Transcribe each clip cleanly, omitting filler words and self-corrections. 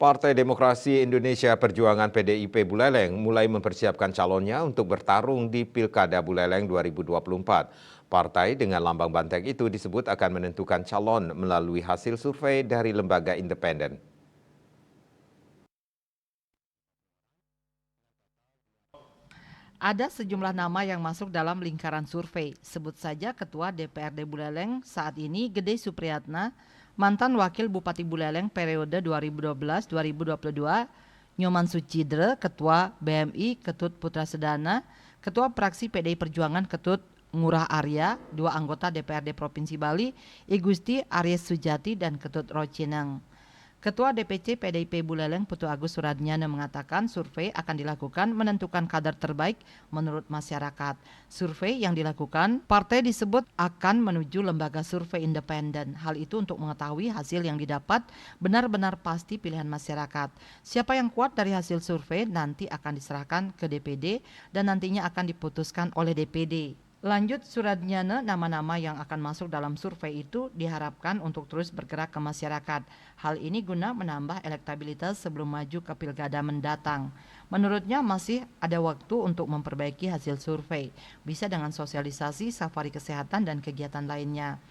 Partai Demokrasi Indonesia Perjuangan PDIP Buleleng mulai mempersiapkan calonnya untuk bertarung di Pilkada Buleleng 2024. Partai dengan lambang banteng itu disebut akan menentukan calon melalui hasil survei dari lembaga independen. Ada sejumlah nama yang masuk dalam lingkaran survei. Sebut saja Ketua DPRD Buleleng saat ini Gede Supriyatna, mantan Wakil Bupati Buleleng periode 2012-2022, Nyoman Sucidre, Ketua BMI Ketut Putra Sedana, Ketua Praksi PDI Perjuangan Ketut Ngurah Arya, dua anggota DPRD Provinsi Bali, I Gusti Aries Sujati dan Ketut Rocineng. Ketua DPC PDIP Buleleng Putu Agus Suradnyana mengatakan survei akan dilakukan menentukan kader terbaik menurut masyarakat. Survei yang dilakukan, partai disebut akan menuju lembaga survei independen. Hal itu untuk mengetahui hasil yang didapat benar-benar pasti pilihan masyarakat. Siapa yang kuat dari hasil survei nanti akan diserahkan ke DPD dan nantinya akan diputuskan oleh DPD. Lanjut Suradnyana, nama-nama yang akan masuk dalam survei itu diharapkan untuk terus bergerak ke masyarakat. Hal ini guna menambah elektabilitas sebelum maju ke pilkada mendatang. Menurutnya masih ada waktu untuk memperbaiki hasil survei, bisa dengan sosialisasi, safari kesehatan, dan kegiatan lainnya.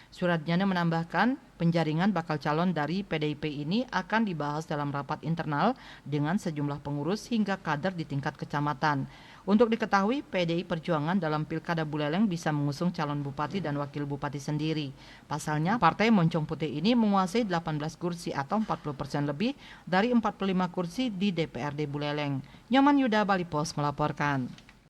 Suradnyana menambahkan, penjaringan bakal calon dari PDIP ini akan dibahas dalam rapat internal dengan sejumlah pengurus hingga kader di tingkat kecamatan. Untuk diketahui, PDI Perjuangan dalam Pilkada Buleleng bisa mengusung calon bupati dan wakil bupati sendiri. Pasalnya, Partai Moncong Putih ini menguasai 18 kursi atau 40% lebih dari 45 kursi di DPRD Buleleng. Nyoman Yuda, Bali Pos melaporkan.